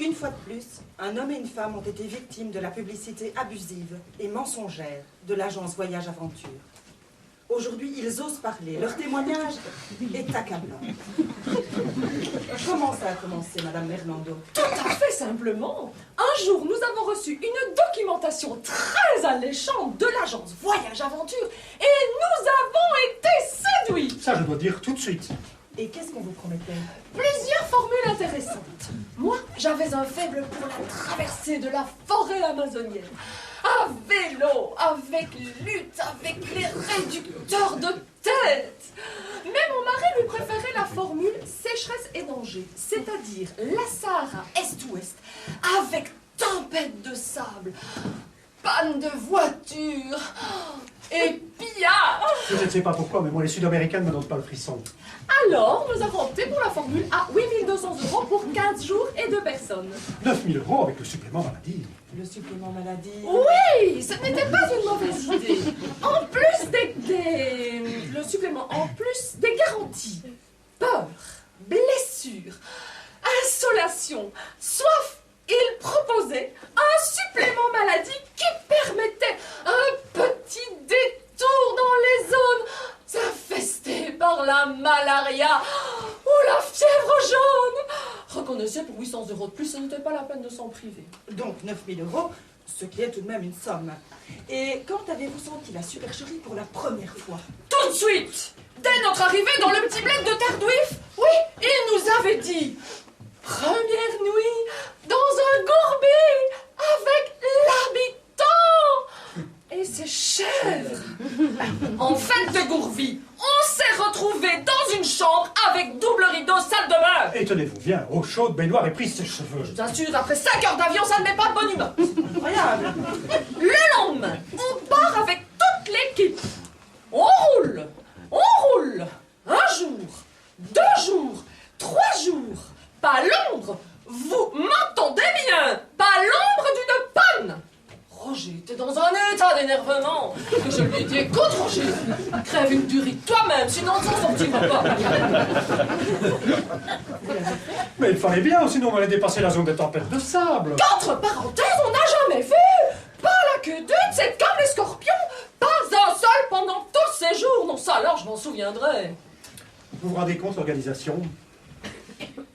Une fois de plus, un homme et une femme ont été victimes de la publicité abusive et mensongère de l'agence Voyage Aventure. Aujourd'hui, ils osent parler. Leur témoignage est accablant. Comment ça a commencé, Madame Merlando? Tout à fait simplement. Un jour, nous avons reçu une documentation très alléchante de l'agence Voyage Aventure et nous avons été séduits. Ça, je dois dire tout de suite. Et qu'est-ce qu'on vous promettait? Plusieurs formules intéressantes. Moi, j'avais un faible pour la traversée de la forêt amazonienne. À vélo, avec lutte, avec les réducteurs de tête. Mais mon mari lui préférait la formule sécheresse et danger, c'est-à-dire la Sahara est-ouest, avec tempête de sable, panne de voiture et pillard. Je ne sais pas pourquoi, mais moi, les Sud-Américains ne me donnent pas le frisson. Alors, nous avons opté pour la formule à 8 200 € pour 15 jours et 2 personnes. 9 000 € avec le supplément maladie. Le supplément maladie? Oui, ce n'était pas une mauvaise idée. En plus le supplément, en plus des garanties. Peur, blessure, insolation, soif. Il proposait un supplément maladie qui permettait un petit détour dans les zones infestées par la malaria ou la fièvre jaune. Reconnaissez, pour 800 € de plus, ce n'était pas la peine de s'en priver. Donc 9 000 €, ce qui est tout de même une somme. Et quand avez-vous senti la supercherie pour la première fois? Tout de suite, dès notre arrivée dans le petit bled de Tardouif, oui, il nous avait dit: première nuit dans un gourbi avec l'habitant et ses chèvres. En fait de Gourvi, on s'est retrouvés dans une chambre avec double rideau, salle de bain. Et tenez-vous bien, eau chaude, baignoire et prise ses cheveux. Je t'assure, après 5 heures d'avion, ça ne met pas de bonne humeur. Incroyable! Le lendemain, on part avec toute l'équipe. On roule. Un jour, 2 jours, 3 jours. Pas l'ombre, vous m'entendez bien, pas l'ombre d'une panne. Roger était dans un état d'énervement que je lui ai dit: écoute Roger, crève une durite toi-même, sinon on s'en sortira pas. Mais il fallait bien, sinon on allait dépasser la zone des tempêtes de sable. Entre parenthèses, on n'a jamais vu, pas la queue d'une, c'est comme les scorpions, pas un seul pendant tous ces jours. Non, ça alors je m'en souviendrai. Vous vous rendez compte, l'organisation?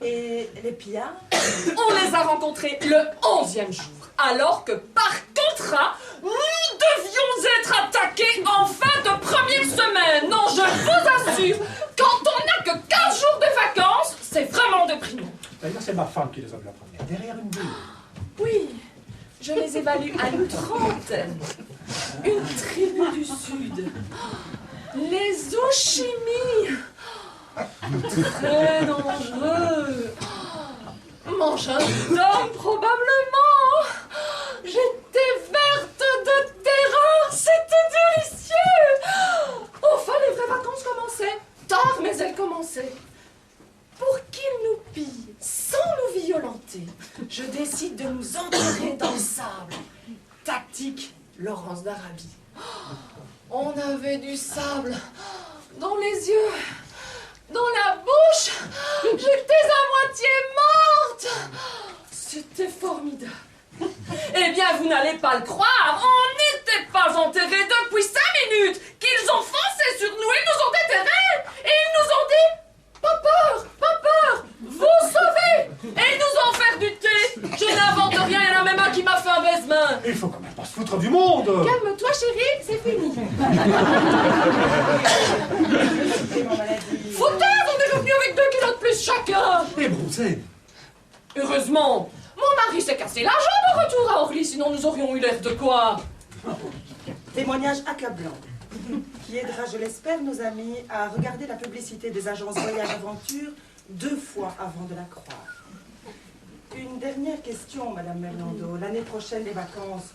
Et les pillards? On les a rencontrés le 11e jour, alors que par contrat, nous devions être attaqués en fin de première semaine. Non, je vous assure, quand on n'a que 15 jours de vacances, c'est vraiment déprimant. D'ailleurs, c'est ma femme qui les a vus la première, derrière une bulle. Oui, je les évalue à une trentaine. Une tribu du Sud. Les Ushimi. Très dangereux. Mange un homme, probablement. J'étais verte de terreur. C'était délicieux. Enfin, les vraies vacances commençaient. Tard, mais elles commençaient. Pour qu'ils nous pillent sans nous violenter, je décide de nous enterrer dans le sable. Tactique, Laurence d'Arabie. On avait du sable dans les yeux, dans la bouche. J'étais à moitié morte. C'était formidable. Eh bien, vous n'allez pas le croire, on n'était pas enterrés depuis 5 minutes qu'ils ont foncé sur nous, ils nous ont déterrés et ils nous ont dit: pas peur, vous sauvez. Et ils nous ont offert du thé. Je n'invente rien, il y en a même un qui m'a fait un baise-main. Il faut quand même pas se foutre du monde. Calme-toi chérie, c'est fini. Foutaise, on est revenu avec 2 kilos de plus chacun. Et bronzé. Heureusement, mon mari s'est cassé la jambe au retour à Orly, sinon nous aurions eu l'air de quoi? Témoignage accablant, qui aidera, je l'espère, nos amis à regarder la publicité des agences Voyage Aventure 2 fois avant de la croire. Une dernière question, Madame Merlando. L'année prochaine, les vacances,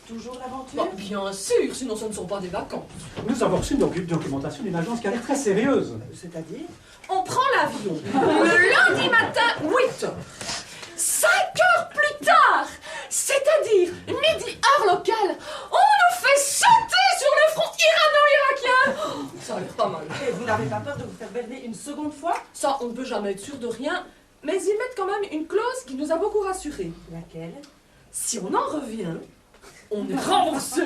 toujours l'aventure? Bah, bien sûr, sinon ce ne sont pas des vacances. Nous avons reçu une documentation d'une agence qui a l'air très sérieuse. C'est-à-dire? On prend l'avion le lundi matin, 8 heures. 5 heures plus tard, c'est-à-dire midi heure locale, on nous fait sauter sur le front irano-irakien. Oh, ça a l'air pas mal. Et vous n'avez pas peur de vous faire berner une seconde fois? Ça, on ne peut jamais être sûr de rien, Mais ils mettent quand même une clause qui nous a beaucoup rassurés. Laquelle? Si on en revient, on est remboursé.